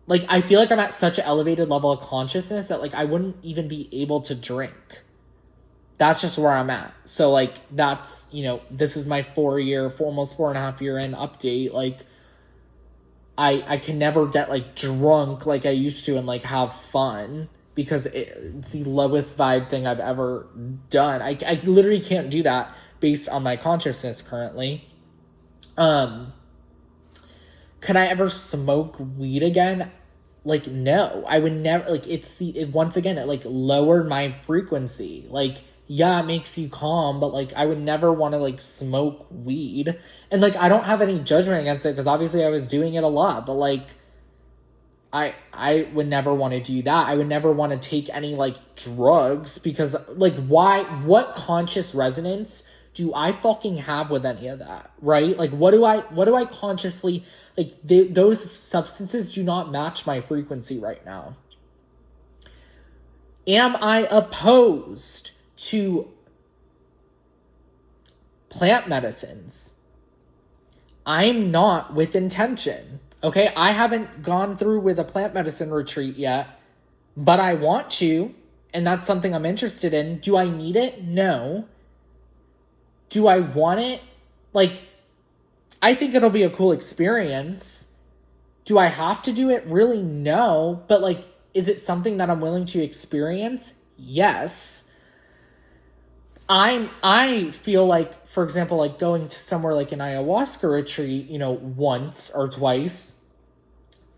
like, I feel like I'm at such an elevated level of consciousness that like I wouldn't even be able to drink. That's just where I'm at. So like, that's, this is my almost 4.5 year in update. Like I can never get like drunk like I used to and like have fun, because it's the lowest vibe thing I've ever done. I literally can't do that based on my consciousness currently. Could I ever smoke weed again? Like, no, I would never. Like, once again, it like lowered my frequency. Like, yeah, it makes you calm, but like, I would never want to like smoke weed. And like, I don't have any judgment against it, because obviously I was doing it a lot, but like, I would never want to do that. I would never want to take any like drugs, because like, what conscious resonance do I fucking have with any of that, right? Like, what do I consciously, like, those substances do not match my frequency right now. Am I opposed to plant medicines? I'm not, with intention, okay? I haven't gone through with a plant medicine retreat yet, but I want to, and that's something I'm interested in. Do I need it? No. Do I want it? Like, I think it'll be a cool experience. Do I have to do it? Really, no. But like, is it something that I'm willing to experience? Yes. I feel like, for example, like going to somewhere like an ayahuasca retreat, once or twice,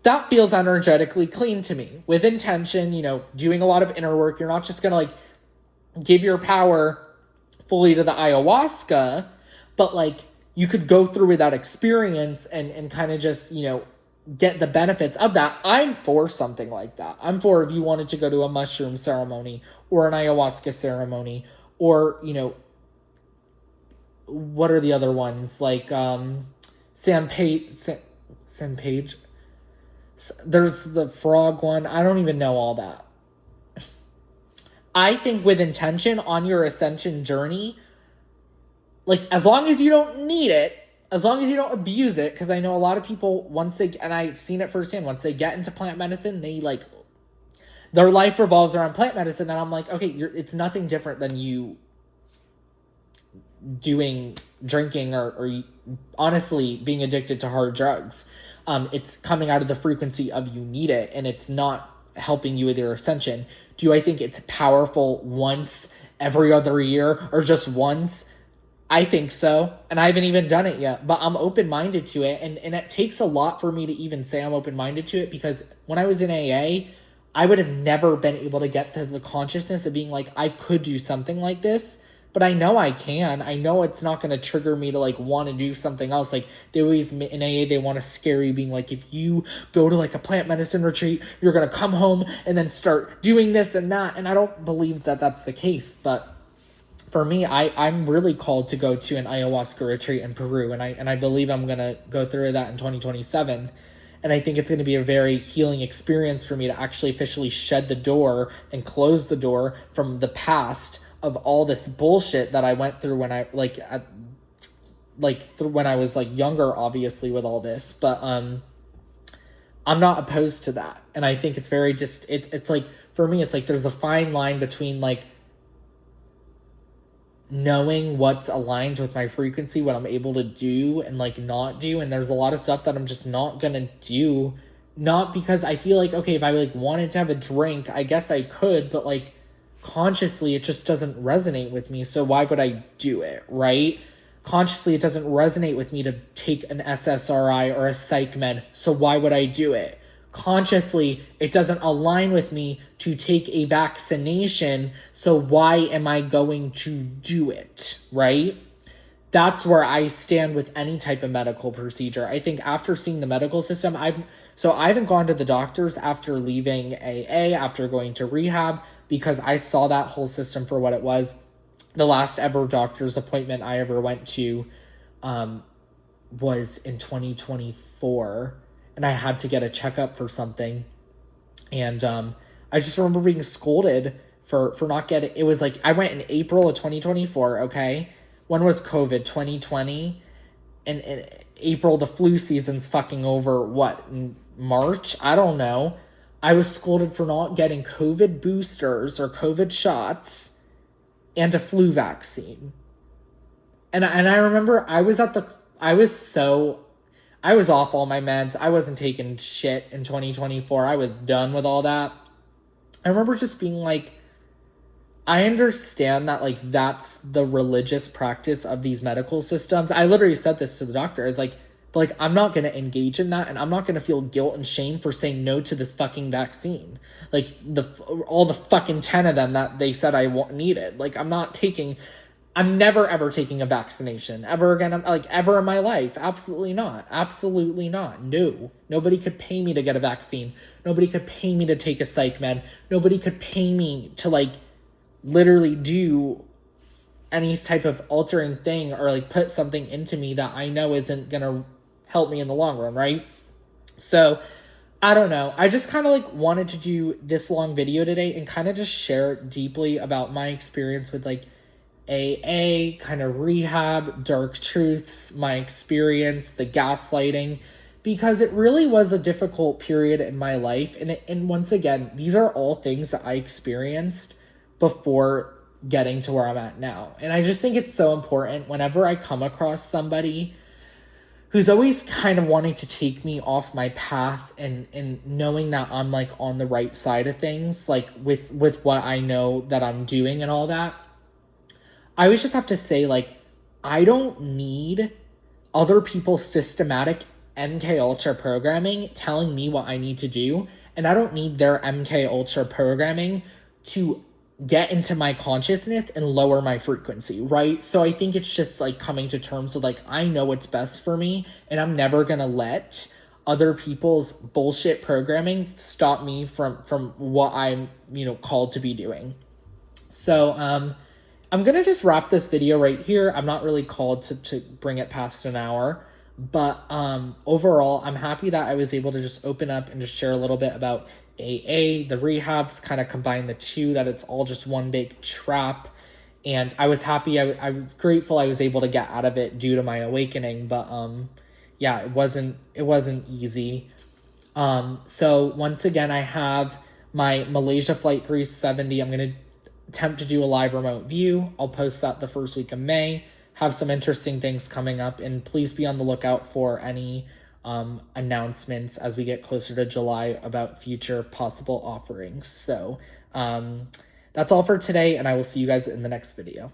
that feels energetically clean to me, with intention, doing a lot of inner work. You're not just going to like give your power fully to the ayahuasca, but like you could go through with that experience and kind of just, get the benefits of that. I'm for something like that. I'm for, if you wanted to go to a mushroom ceremony or an ayahuasca ceremony, or, what are the other ones? Like, Sampage. There's the frog one. I don't even know all that. I think with intention on your ascension journey, like, as long as you don't need it, as long as you don't abuse it, because I know a lot of people, once they, and I've seen it firsthand, once they get into plant medicine, they like, their life revolves around plant medicine, and I'm like, okay, it's nothing different than you drinking or honestly being addicted to hard drugs. It's coming out of the frequency of you need it, and it's not helping you with your ascension. Do I think it's powerful once every other year or just once? I think so, and I haven't even done it yet, but I'm open-minded to it, and it takes a lot for me to even say I'm open-minded to it, because when I was in AA, I would have never been able to get to the consciousness of being like, I could do something like this, but I know I can. I know it's not going to trigger me to like want to do something else. Like they always, in AA, they want to scare you being like, if you go to like a plant medicine retreat, you're going to come home and then start doing this and that, and I don't believe that that's the case, but for me, I'm really called to go to an ayahuasca retreat in Peru, and I believe I'm going to go through that in 2027. And I think it's going to be a very healing experience for me to actually officially shed the door and close the door from the past of all this bullshit that I went through when I when I was like younger, obviously, with all this. But I'm not opposed to that. And I think it's very it's like, for me, it's like there's a fine line between like knowing what's aligned with my frequency, what I'm able to do and like not do. And there's a lot of stuff that I'm just not gonna do, not because I feel like, okay, if I like wanted to have a drink, I guess I could, but like consciously it just doesn't resonate with me, so why would I do it, right? Consciously it doesn't resonate with me to take an SSRI or a psych med, so why would I do it? Consciously it doesn't align with me to take a vaccination, so why am I going to do it, right? That's where I stand with any type of medical procedure. I think after seeing the medical system, I haven't gone to the doctors after leaving AA, after going to rehab, because I saw that whole system for what it was. The last ever doctor's appointment I ever went to was in 2024, and I had to get a checkup for something. And I just remember being scolded for not getting, it was like, I went in April of 2024, okay? When was COVID? 2020? And in April, the flu season's fucking over, what, in March? I don't know. I was scolded for not getting COVID boosters or COVID shots and a flu vaccine. And I remember I was off all my meds. I wasn't taking shit in 2024. I was done with all that. I remember just being like, I understand that like that's the religious practice of these medical systems. I literally said this to the doctor. I was like, but like, I'm not going to engage in that, and I'm not going to feel guilt and shame for saying no to this fucking vaccine. Like all the fucking 10 of them that they said I needed. Like I'm never ever taking a vaccination ever again. I'm like, ever in my life. Absolutely not. Absolutely not. No. Nobody could pay me to get a vaccine. Nobody could pay me to take a psych med. Nobody could pay me to like literally do any type of altering thing or like put something into me that I know isn't gonna help me in the long run, right? So I don't know. I just kind of like wanted to do this long video today and kind of just share deeply about my experience with like AA, kind of rehab, dark truths, my experience, the gaslighting, because it really was a difficult period in my life. And once again, these are all things that I experienced before getting to where I'm at now. And I just think it's so important whenever I come across somebody who's always kind of wanting to take me off my path and knowing that I'm like on the right side of things, like with what I know that I'm doing and all that. I always just have to say, like, I don't need other people's systematic MK Ultra programming telling me what I need to do. And I don't need their MK Ultra programming to get into my consciousness and lower my frequency, right? So I think it's just like coming to terms with like, I know what's best for me, and I'm never going to let other people's bullshit programming stop me from what I'm, called to be doing. So, I'm going to just wrap this video right here. I'm not really called to bring it past an hour, but overall, I'm happy that I was able to just open up and just share a little bit about AA, the rehabs, kind of combine the two, that it's all just one big trap. And I was happy. I was grateful I was able to get out of it due to my awakening. But yeah, it wasn't easy. So once again, I have my Malaysia Flight 370. I'm going to attempt to do a live remote view. I'll post that the first week of May. Have some interesting things coming up, and please be on the lookout for any announcements as we get closer to July about future possible offerings. So that's all for today, and I will see you guys in the next video.